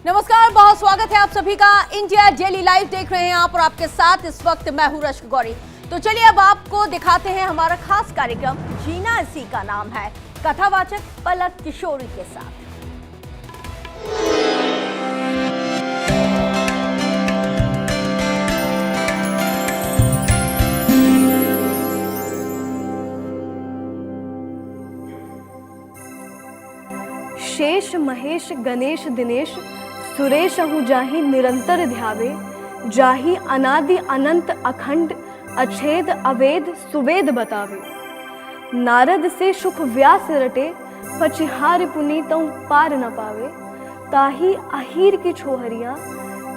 नमस्कार, बहुत स्वागत है आप सभी का। इंडिया डेली लाइव देख रहे हैं आप और आपके साथ इस वक्त मैं हूं रश्क गौरी। तो चलिए अब आपको दिखाते हैं हमारा खास कार्यक्रम। जीना इसी का नाम है, कथावाचक पलक किशोरी के साथ। शेष महेश गणेश दिनेश सुरेश अहु जाहि निरंतर ध्यावे, जाहि अनादि अनंत अखंड अछेद अवेद सुवेद बतावे। नारद से सुख व्यास रटे, पचिहार पुनीतों पार न पावे। ताही अहीर की छोहरियां,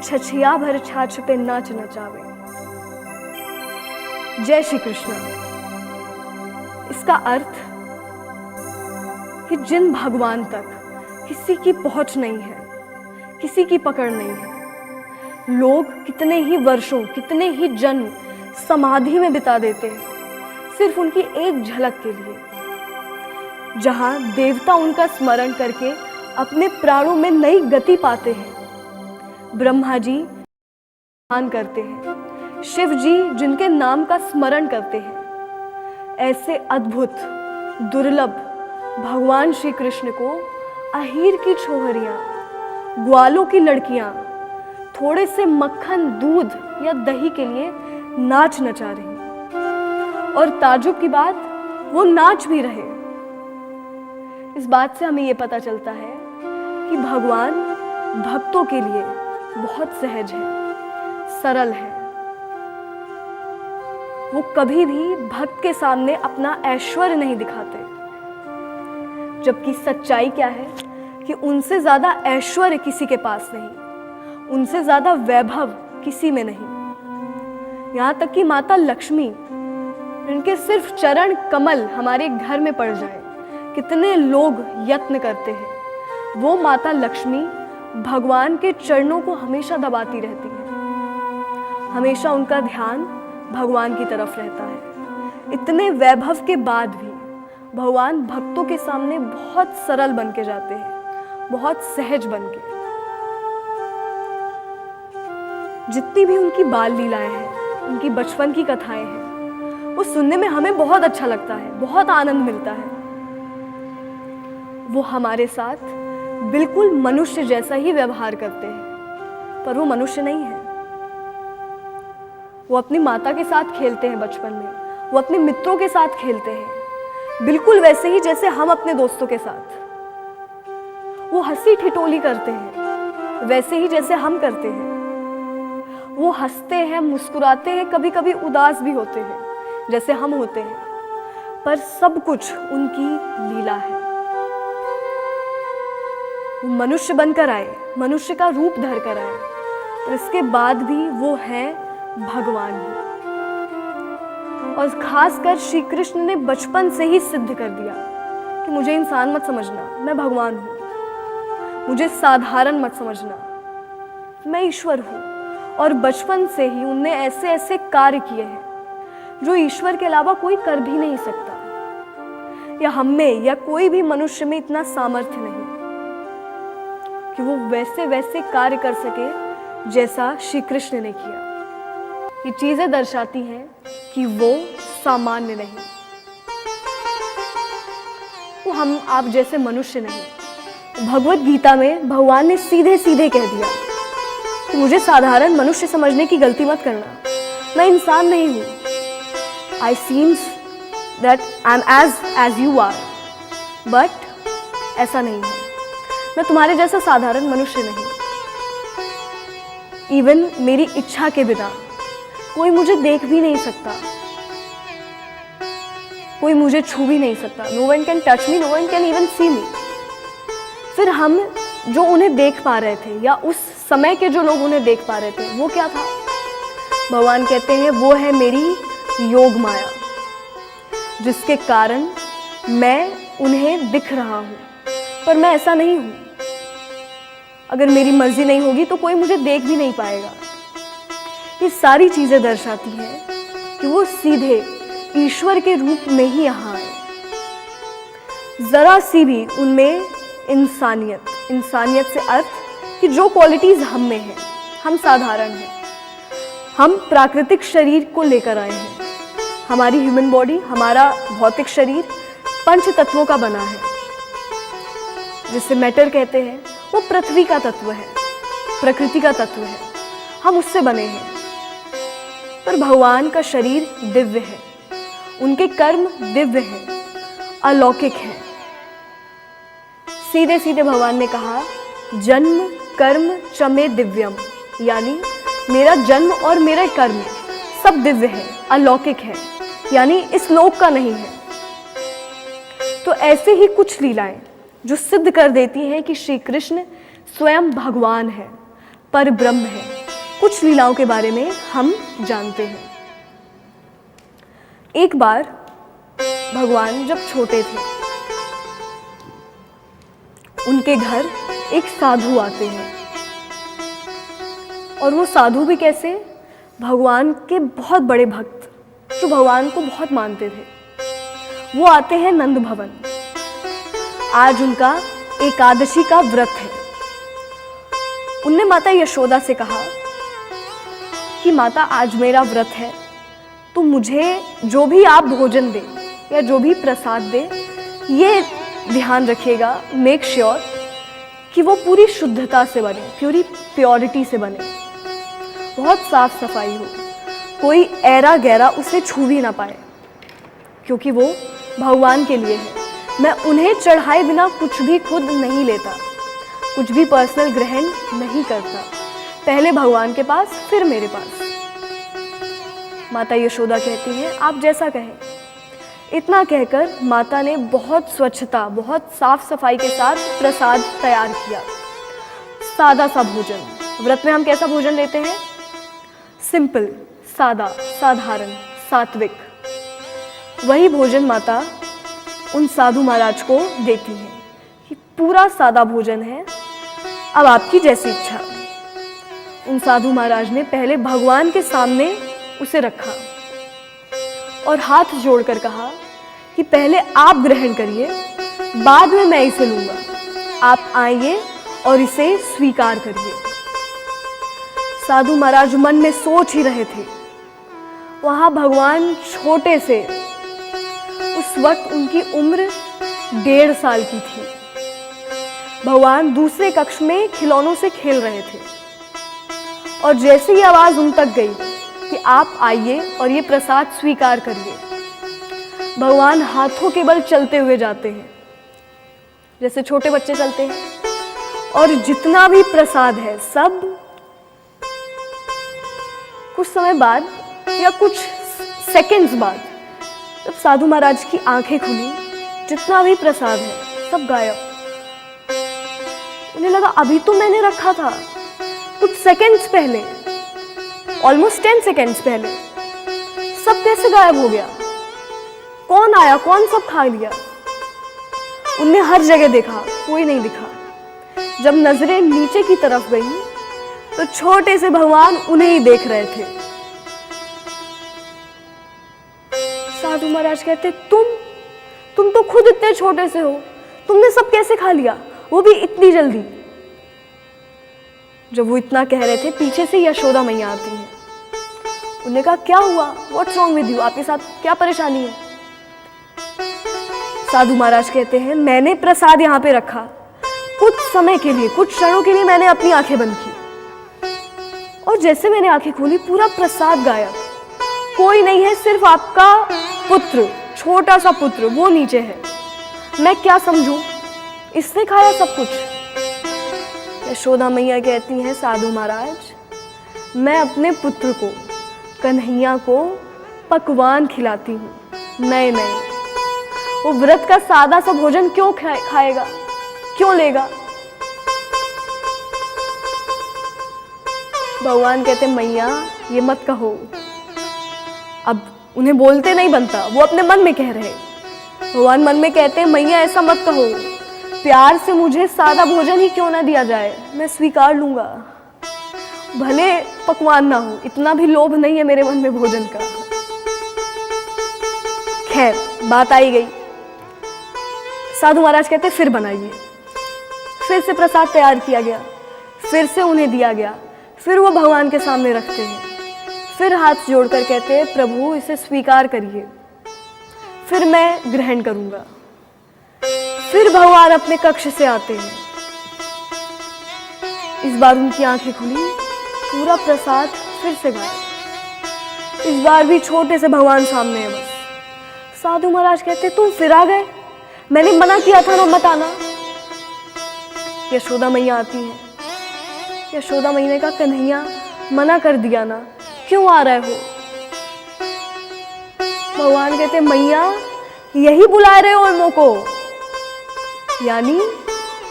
छछिया भर छाछ पे नाच नचावे। जय श्री कृष्ण। इसका अर्थ कि जिन भगवान तक किसी की पहुंच नहीं है, किसी की पकड़ नहीं है, लोग कितने ही वर्षों, कितने ही जन्म समाधि में बिता देते हैं सिर्फ उनकी एक झलक के लिए। जहां देवता उनका स्मरण करके अपने प्राणों में नई गति पाते हैं। ब्रह्मा जी ध्यान करते हैं, शिव जी जिनके नाम का स्मरण करते हैं। ऐसे अद्भुत दुर्लभ भगवान श्री कृष्ण को अहीर की छोहरियां, ग्वालों की लड़कियां थोड़े से मक्खन, दूध या दही के लिए नाच नचा रही। और ताज्जुब की बात, वो नाच भी रहे। इस बात से हमें ये पता चलता है कि भगवान भक्तों के लिए बहुत सहज है, सरल है। वो कभी भी भक्त के सामने अपना ऐश्वर्य नहीं दिखाते, जबकि सच्चाई क्या है कि उनसे ज्यादा ऐश्वर्य किसी के पास नहीं, उनसे ज्यादा वैभव किसी में नहीं। यहाँ तक कि माता लक्ष्मी, इनके सिर्फ चरण कमल हमारे घर में पड़ जाए, कितने लोग यत्न करते हैं। वो माता लक्ष्मी भगवान के चरणों को हमेशा दबाती रहती है, हमेशा उनका ध्यान भगवान की तरफ रहता है। इतने वैभव के बाद भी भगवान भक्तों के सामने बहुत सरल बन के जाते हैं, बहुत सहज बन के। जितनी भी उनकी बाल लीलाएं हैं, उनकी बचपन की कथाएं हैं, वो सुनने में हमें बहुत अच्छा लगता है, बहुत आनंद मिलता है। वो हमारे साथ बिल्कुल मनुष्य जैसा ही व्यवहार करते हैं, पर वो मनुष्य नहीं है। वो अपनी माता के साथ खेलते हैं बचपन में, वो अपने मित्रों के साथ खेलते हैं, बिल्कुल वैसे ही जैसे हम अपने दोस्तों के साथ। वो हंसी ठिठोली करते हैं वैसे ही जैसे हम करते हैं। वो हंसते हैं, मुस्कुराते हैं, कभी कभी उदास भी होते हैं जैसे हम होते हैं, पर सब कुछ उनकी लीला है। वो मनुष्य बनकर आए, मनुष्य का रूप धर कर आए, पर इसके बाद भी वो है भगवान ही। और खासकर श्री कृष्ण ने बचपन से ही सिद्ध कर दिया कि मुझे इंसान मत समझना, मैं भगवान हूँ। मुझे साधारण मत समझना, मैं ईश्वर हूँ। और बचपन से ही उनने ऐसे ऐसे कार्य किए हैं जो ईश्वर के अलावा कोई कर भी नहीं सकता, या हम में या कोई भी मनुष्य में इतना सामर्थ्य नहीं कि वो वैसे वैसे कार्य कर सके जैसा श्री कृष्ण ने किया। ये चीजें दर्शाती हैं कि वो सामान्य नहीं, वो हम आप जैसे मनुष्य नहीं। भगवत गीता में भगवान ने सीधे सीधे कह दिया कि मुझे साधारण मनुष्य समझने की गलती मत करना, मैं इंसान नहीं हूं। I seems that I am as you are, but ऐसा नहीं है। मैं तुम्हारे जैसा साधारण मनुष्य नहीं। इवन मेरी इच्छा के बिना कोई मुझे देख भी नहीं सकता, कोई मुझे छू भी नहीं सकता। No one can touch me, no one can even see me. फिर हम जो उन्हें देख पा रहे थे, या उस समय के जो लोग उन्हें देख पा रहे थे, वो क्या था? भगवान कहते हैं वो है मेरी योग माया, जिसके कारण मैं उन्हें दिख रहा हूं, पर मैं ऐसा नहीं हूं। अगर मेरी मर्जी नहीं होगी तो कोई मुझे देख भी नहीं पाएगा। ये सारी चीजें दर्शाती हैं कि वो सीधे ईश्वर के रूप में ही यहाँ आए। जरा सी भी उनमें इंसानियत से अर्थ कि जो क्वालिटीज हम में है, हम साधारण हैं, हम प्राकृतिक शरीर को लेकर आए हैं। हमारी ह्यूमन बॉडी, हमारा भौतिक शरीर पंच तत्वों का बना है, जिसे मैटर कहते हैं। वो पृथ्वी का तत्व है, प्रकृति का तत्व है, हम उससे बने हैं। पर भगवान का शरीर दिव्य है, उनके कर्म दिव्य हैं, अलौकिक हैं। सीधे सीधे भगवान ने कहा, जन्म कर्म च मे दिव्यम, यानी मेरा जन्म और मेरा कर्म सब दिव्य है, अलौकिक है, यानी इस लोक का नहीं है। तो ऐसे ही कुछ लीलाएं जो सिद्ध कर देती हैं कि श्री कृष्ण स्वयं भगवान है, पर ब्रह्म है, कुछ लीलाओं के बारे में हम जानते हैं। एक बार भगवान जब छोटे थे, उनके घर एक साधु आते हैं, और वो साधु भी कैसे, भगवान के बहुत बड़े भक्त जो भगवान को बहुत मानते थे। वो आते हैं नंद भवन। आज उनका एकादशी का व्रत है। उनने माता यशोदा से कहा कि माता, आज मेरा व्रत है, तो मुझे जो भी आप भोजन दे या जो भी प्रसाद दे, ये ध्यान रखिएगा, मेक श्योर कि वो पूरी शुद्धता से बने, पूरी प्योरिटी से बने, बहुत साफ सफाई हो, कोई ऐरा गैरा उसे छू भी ना पाए, क्योंकि वो भगवान के लिए है। मैं उन्हें चढ़ाए बिना कुछ भी खुद नहीं लेता, कुछ भी पर्सनल ग्रहण नहीं करता, पहले भगवान के पास फिर मेरे पास। माता यशोदा कहती हैं, आप जैसा कहें। इतना कहकर माता ने बहुत स्वच्छता, बहुत साफ सफाई के साथ प्रसाद तैयार किया। सादा सा भोजन। व्रत में हम कैसा भोजन लेते हैं? सिंपल, सादा, साधारण, सात्विक। वही भोजन माता उन साधु महाराज को देती है कि पूरा सादा भोजन है, अब आपकी जैसी इच्छा। उन साधु महाराज ने पहले भगवान के सामने उसे रखा और हाथ जोड़कर कहा कि पहले आप ग्रहण करिए, बाद में मैं इसे लूंगा। आप आइए और इसे स्वीकार करिए। साधु महाराज मन में सोच ही रहे थे, वहां भगवान छोटे से, उस वक्त उनकी उम्र 1.5 साल की थी। भगवान दूसरे कक्ष में खिलौनों से खेल रहे थे, और जैसे ही आवाज उन तक गई कि आप आइए और ये प्रसाद स्वीकार करिए, भगवान हाथों के बल चलते हुए जाते हैं, जैसे छोटे बच्चे चलते हैं, और जितना भी प्रसाद है सब कुछ समय बाद या कुछ सेकंड्स बाद, जब साधु महाराज की आंखें खुली, जितना भी प्रसाद है सब गायब। उन्हें लगा अभी तो मैंने रखा था, कुछ सेकंड्स पहले, ऑलमोस्ट 10 सेकंड्स पहले, सब कैसे गायब हो गया? कौन आया, कौन सब खा लिया? उनने हर जगह देखा, कोई नहीं दिखा। जब नजरें नीचे की तरफ गई तो छोटे से भगवान उन्हें ही देख रहे थे। साधु महाराज कहते, तुम तो खुद इतने छोटे से हो, तुमने सब कैसे खा लिया, वो भी इतनी जल्दी? जब वो इतना कह रहे थे, पीछे से यशोदा मैया आती है। उन्होंने कहा, क्या हुआ, व्हाट्स रॉन्ग विद यू, आपके साथ क्या परेशानी है? साधु महाराज कहते हैं, मैंने प्रसाद यहाँ पे रखा, कुछ समय के लिए, कुछ क्षणों के लिए मैंने अपनी आंखें बंद की, और जैसे मैंने आंखें खोली पूरा प्रसाद गायब, कोई नहीं है, सिर्फ आपका पुत्र, छोटा सा पुत्र, वो नीचे है। मैं क्या समझूं, इसने खाया सब कुछ? यशोदा मैया कहती हैं, साधु महाराज, मैं अपने पुत्र को, कन्हैया को पकवान खिलाती हूँ, नए नए। वो व्रत का सादा सा भोजन क्यों खाएगा, क्यों लेगा? भगवान कहते, मैया ये मत कहो। अब उन्हें बोलते नहीं बनता, वो अपने मन में कह रहे। भगवान मन में कहते, मैया ऐसा मत कहो, प्यार से मुझे सादा भोजन ही क्यों ना दिया जाए, मैं स्वीकार लूंगा, भले पकवान ना हो, इतना भी लोभ नहीं है मेरे मन में भोजन का। खैर, बात आई गई। साधु महाराज कहते, फिर बनाइए। फिर से प्रसाद तैयार किया गया, फिर से उन्हें दिया गया। फिर वो भगवान के सामने रखते हैं, फिर हाथ जोड़कर कहते हैं प्रभु इसे स्वीकार करिए, फिर मैं ग्रहण करूंगा। फिर भगवान अपने कक्ष से आते हैं। इस बार उनकी आंखें खुली, पूरा प्रसाद फिर से गायब। इस बार भी छोटे से भगवान सामने है बस। साधु महाराज कहते तुम फिर आ गए, मैंने मना किया था ना मत आना। यशोदा मैया आती हैं। यशोदा मैया ने कहा कन्हैया मना कर दिया ना, क्यों आ रहे हो? भगवान कहते मैया यही बुला रहे हो इनको को। यानी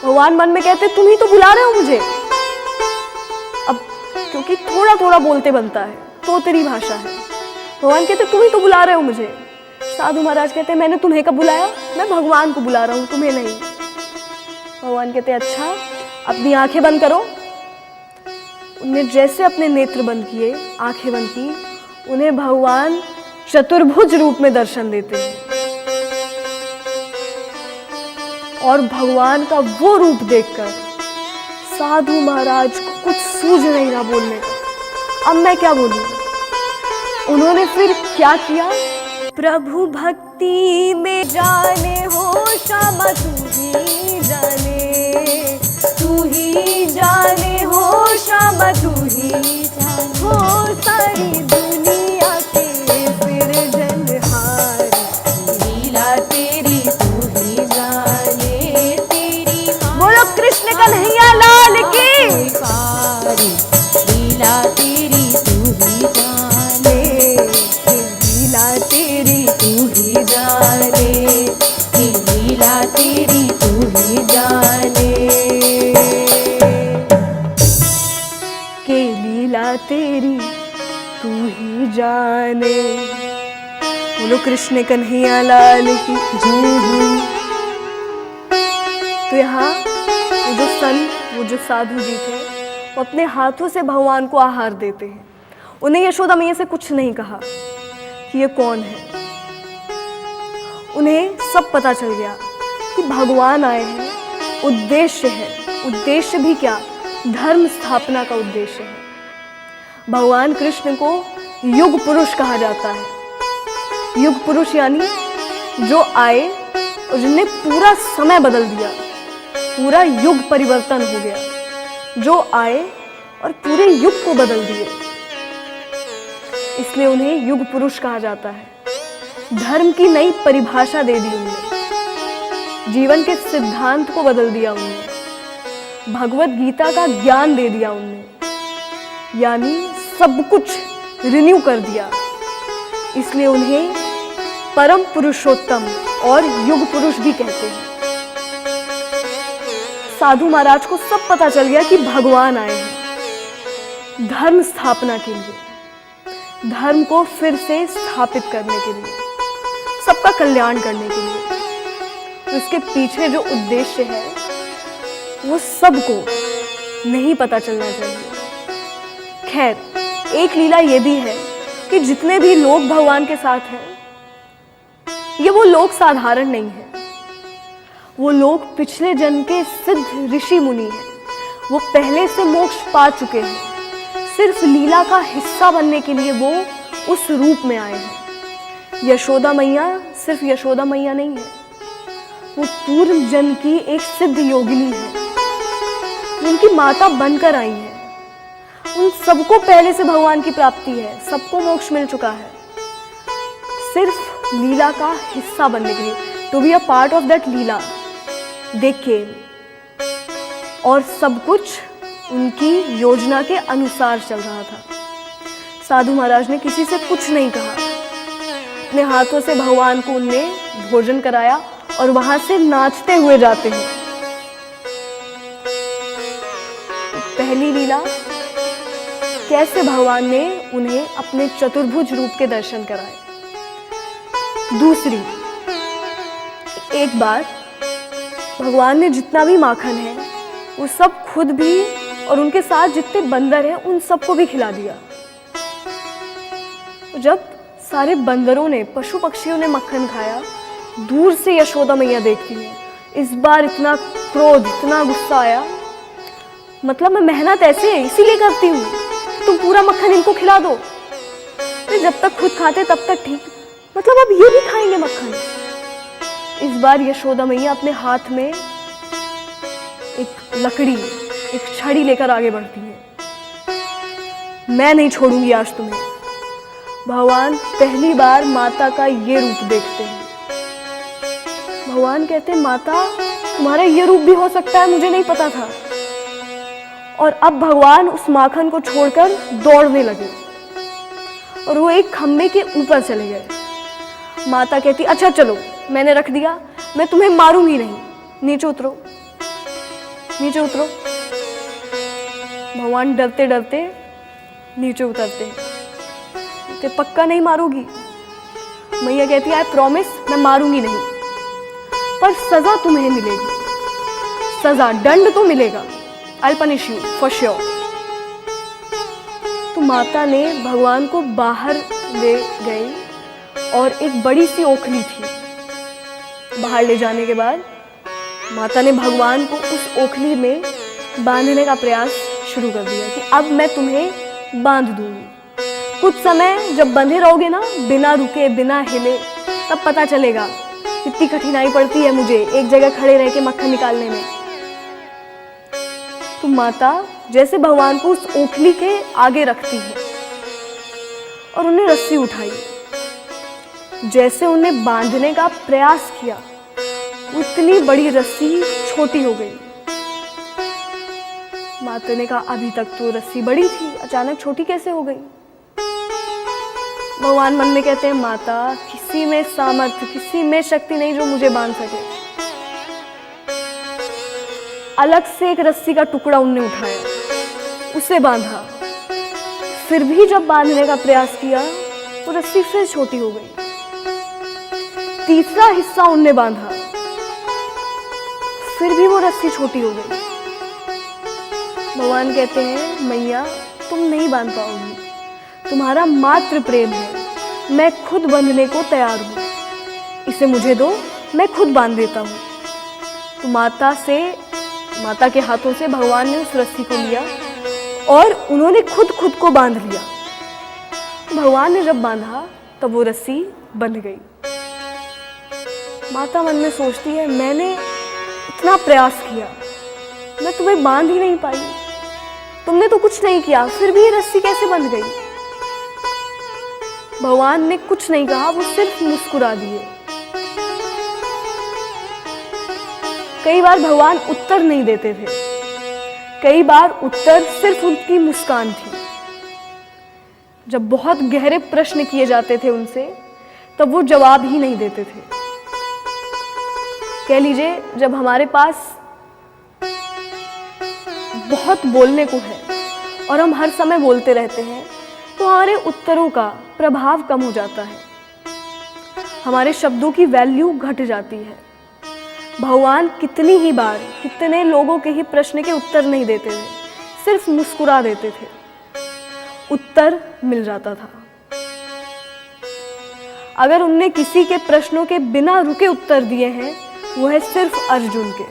भगवान मन में कहते तुम ही तो बुला रहे हो मुझे। अब क्योंकि थोड़ा थोड़ा बोलते बनता है, तो तेरी भाषा है। भगवान कहते तुम ही तो बुला रहे हो मुझे। साधु महाराज कहते मैंने तुम्हें कब बुलाया? मैं भगवान को बुला रहा हूं, तुम्हें नहीं। भगवान कहते अच्छा अपनी आंखें बंद करो। उन्हें जैसे अपने नेत्र बंद किए, आंखें बंद की, उन्हें भगवान चतुर्भुज रूप में दर्शन देते हैं। और भगवान का वो रूप देखकर साधु महाराज को कुछ सूझ नहीं रहा बोलने का। अब मैं क्या बोलूं? उन्होंने फिर क्या किया? प्रभु भक्ति में जाने हो श्यामा तू ही जाने, तू ही जाने हो श्यामा तू ही जाने हो सारी दुनिया के फिर जनहारी, लीला तेरी तू ही जाने, तेरी बोलो कृष्ण कन्हैया लाल की, लीला तेरी तू ही जाने, लीला तेरी तू ही जाने, लीला तेरी तू ही जाने, के लीला तेरी तू ही जाने। बोलो कृष्ण कन्हैया लाल की जय। तो यहाँ वो जो संत, वो जो साधु जी थे, वो अपने हाथों से भगवान को आहार देते हैं। उन्हें यशोदा मैया से कुछ नहीं कहा कि ये कौन है। उन्हें सब पता चल गया कि भगवान आए हैं, उद्देश्य है। उद्देश्य भी क्या? धर्म स्थापना का उद्देश्य है। भगवान कृष्ण को युग पुरुष कहा जाता है। युग पुरुष यानी जो आए और जिन्हें पूरा समय बदल दिया, पूरा युग परिवर्तन हो गया, जो आए और पूरे युग को बदल दिए, इसलिए उन्हें युग पुरुष कहा जाता है। धर्म की नई परिभाषा दे दी उन्हें, जीवन के सिद्धांत को बदल दिया उन्हें, भगवत गीता का ज्ञान दे दिया उन्हें, यानी सब कुछ रिन्यू कर दिया। इसलिए उन्हें परम पुरुषोत्तम और युग पुरुष भी कहते हैं। साधु महाराज को सब पता चल गया कि भगवान आए हैं धर्म स्थापना के लिए, धर्म को फिर से स्थापित करने के लिए, सबका कल्याण करने के लिए। तो इसके पीछे जो उद्देश्य है वो सबको नहीं पता चलना चाहिए। खैर, एक लीला ये भी है कि जितने भी लोग भगवान के साथ हैं, ये वो लोग साधारण नहीं हैं। वो लोग पिछले जन्म के सिद्ध ऋषि मुनि हैं। वो पहले से मोक्ष पा चुके हैं। सिर्फ लीला का हिस्सा बनने के लिए वो उस रूप में आए हैं। यशोदा मैया सिर्फ यशोदा मैया नहीं है, वो पूर्व जन्म की एक सिद्ध योगिनी है। उनकी माता बनकर आई है। उन सबको पहले से भगवान की प्राप्ति है, सबको मोक्ष मिल चुका है। सिर्फ लीला का हिस्सा बनने के लिए, to be a part of that leela, they came. और सब कुछ उनकी योजना के अनुसार चल रहा था। साधु महाराज ने किसी से कुछ नहीं कहा। अपने हाथों से भगवान को उनने भोजन कराया और वहां से नाचते हुए जाते हैं। पहली लीला, कैसे भगवान ने उन्हें अपने चतुर्भुज रूप के दर्शन कराए। दूसरी, एक बार भगवान ने जितना भी माखन है वो सब खुद भी और उनके साथ जितने बंदर हैं उन सबको भी खिला दिया। जब सारे बंदरों ने, पशु पक्षियों ने मक्खन खाया, दूर से यशोदा मैया देखती है। इस बार इतना क्रोध, इतना गुस्सा आया, मतलब मैं मेहनत ऐसे इसीलिए करती हूँ, तुम पूरा मक्खन इनको खिला दो। अरे जब तक खुद खाते तब तक ठीक, मतलब अब ये भी खाएंगे मक्खन। इस बार यशोदा मैया अपने हाथ में एक लकड़ी, एक छड़ी लेकर आगे बढ़ती है। मैं नहीं छोड़ूंगी आज तुम्हें। भगवान पहली बार माता का ये रूप देखते हैं। भगवान कहते हैं, माता तुम्हारा ये रूप भी हो सकता है, मुझे नहीं पता था। और अब भगवान उस माखन को छोड़कर दौड़ने लगे और वो एक खम्भे के ऊपर चले गए। माता कहती, अच्छा चलो, मैंने रख दिया, मैं तुम्हें मारूंगी नहीं, नीचे उतरो, नीचे उतरो। भगवान डरते डरते नीचे उतरते हैं। कहते, पक्का नहीं मारोगी? मैया कहती, आई प्रॉमिस, मैं मारूंगी नहीं, पर सजा तुम्हें मिलेगी, सजा, दंड तो मिलेगा। आई पनिश यू फॉर श्योर। तो माता ने भगवान को बाहर ले गई और एक बड़ी सी ओखली थी। बाहर ले जाने के बाद माता ने भगवान को उस ओखली में बांधने का प्रयास शुरू कर दिया कि अब मैं तुम्हें बांध दूंगी। कुछ समय जब बंधे रहोगे ना, बिना रुके बिना हिले, तब पता चलेगा कितनी कठिनाई पड़ती है मुझे एक जगह खड़े रह के मक्खन निकालने में। तो माता जैसे भगवान को उस ओखली के आगे रखती है और उन्हें रस्सी उठाई। जैसे उन्हें बांधने का प्रयास किया, उतनी बड़ी रस्सी छोटी हो गई। माता ने कहा, अभी तक तो रस्सी बड़ी थी, अचानक छोटी कैसे हो गई? भगवान मन में कहते हैं, माता किसी में सामर्थ्य, किसी में शक्ति नहीं जो मुझे बांध सके। अलग से एक रस्सी का टुकड़ा उनने उठाया, उसे बांधा। फिर भी जब बांधने का प्रयास किया तो रस्सी फिर छोटी हो गई। तीसरा हिस्सा उनने बांधा, फिर भी वो रस्सी छोटी हो गई। भगवान कहते हैं, मैया तुम नहीं बांध पाओगी, तुम्हारा मात्र प्रेम है, मैं खुद बंधने को तैयार हूं, इसे मुझे दो, मैं खुद बांध देता हूं। तो माता के हाथों से भगवान ने उस रस्सी को लिया और उन्होंने खुद को बांध लिया। भगवान ने जब बांधा तब वो रस्सी बंध गई। माता मन में सोचती है, मैंने इतना प्रयास किया, मैं तुम्हें बांध ही नहीं पाई, तुमने तो कुछ नहीं किया, फिर भी ये रस्सी कैसे बंध गई? भगवान ने कुछ नहीं कहा, वो सिर्फ मुस्कुरा दिए। कई बार भगवान उत्तर नहीं देते थे, कई बार उत्तर सिर्फ उनकी मुस्कान थी। जब बहुत गहरे प्रश्न किए जाते थे उनसे, तब वो जवाब ही नहीं देते थे। कह लीजिए, जब हमारे पास बहुत बोलने को है और हम हर समय बोलते रहते हैं, तो हमारे उत्तरों का प्रभाव कम हो जाता है, हमारे शब्दों की वैल्यू घट जाती है। भगवान कितनी ही बार, कितने लोगों के ही प्रश्न के उत्तर नहीं देते थे, सिर्फ मुस्कुरा देते थे, उत्तर मिल जाता था। अगर उनने किसी के प्रश्नों के बिना रुके उत्तर दिए हैं, वो है सिर्फ अर्जुन के,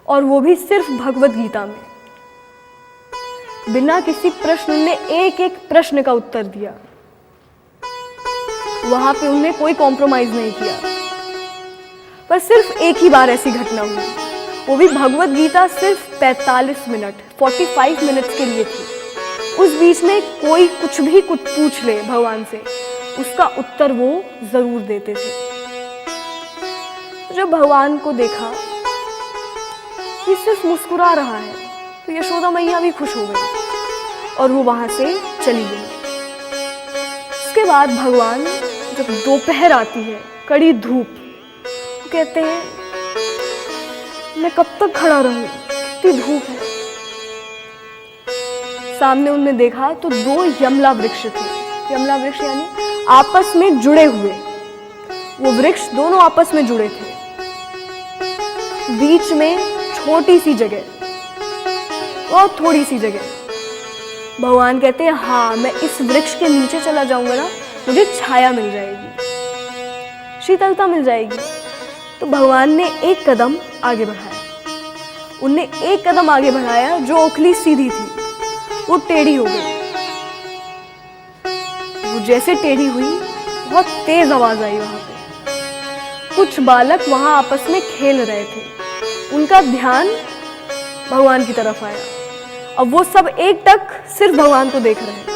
और वो भी सिर्फ भगवत गीता में। बिना किसी प्रश्न ने एक एक प्रश्न का उत्तर दिया, वहां पे उन्हें कोई कॉम्प्रोमाइज नहीं किया। पर सिर्फ एक ही बार ऐसी घटना हुई, वो भी भगवत गीता सिर्फ 45 मिनट 45 मिनट्स के लिए थी। उस बीच में कोई कुछ पूछ ले भगवान से, उसका उत्तर वो जरूर देते थे। जब भगवान को देखा कि सिर्फ मुस्कुरा रहा है, तो यशोदा मैया भी खुश हो गई और वो वहां से चली गई। उसके बाद भगवान, जब दोपहर आती है, कड़ी धूप, कहते हैं, मैं कब तक खड़ा रहूं, कितनी धूप है। सामने उन्होंने देखा तो 2 यमला वृक्ष थे। यमला वृक्ष यानी आपस में जुड़े हुए, वो वृक्ष दोनों आपस में जुड़े थे। बीच में छोटी सी जगह, बहुत थोड़ी सी जगह। भगवान कहते हैं, हाँ, मैं इस वृक्ष के नीचे चला जाऊंगा ना, मुझे छाया मिल जाएगी, शीतलता मिल जाएगी। तो भगवान ने एक कदम आगे बढ़ाया, उनने एक कदम आगे बढ़ाया, जो ओखली सीधी थी वो टेढ़ी हो गई। वो जैसे टेढ़ी हुई, बहुत तेज आवाज आई वहां पे। कुछ बालक वहां आपस में खेल रहे थे, उनका ध्यान भगवान की तरफ आया। अब वो सब एकटक सिर्फ भगवान को देख रहे हैं।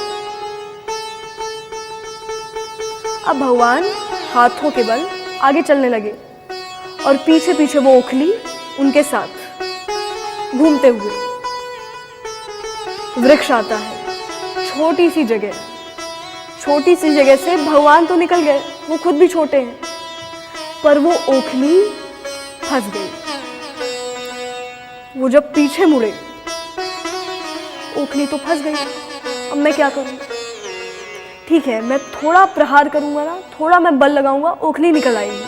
अब भगवान हाथों के बल आगे चलने लगे और पीछे पीछे वो ओखली उनके साथ घूमते हुए। वृक्ष आता है, छोटी सी जगह से भगवान तो निकल गए, वो खुद भी छोटे हैं, पर वो ओखली फंस गई। वो जब पीछे मुड़े, ओखली तो फंस गई। अब मैं क्या करूं? ठीक है, मैं थोड़ा प्रहार करूंगा ना, थोड़ा मैं बल लगाऊंगा, ओखली निकल आएगी।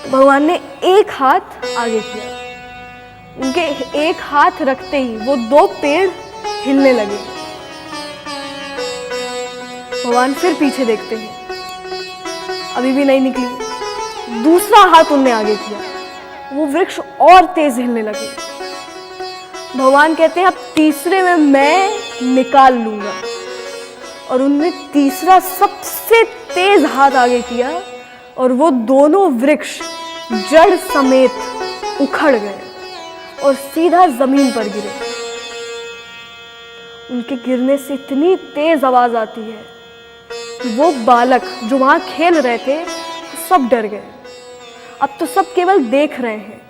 तो भगवान ने एक हाथ आगे किया। उनके एक हाथ रखते ही वो 2 पेड़ हिलने लगे। भगवान फिर पीछे देखते हैं, अभी भी नहीं निकली। दूसरा हाथ उनने आगे किया, वो वृक्ष और तेज हिलने लगे। भगवान कहते हैं अब तीसरे में मैं निकाल लूंगा, और उनने तीसरा सबसे तेज हाथ आगे किया और वो दोनों वृक्ष जड़ समेत उखड़ गए और सीधा जमीन पर गिरे। उनके गिरने से इतनी तेज आवाज आती है कि वो बालक जो वहां खेल रहे थे सब डर गए। अब तो सब केवल देख रहे हैं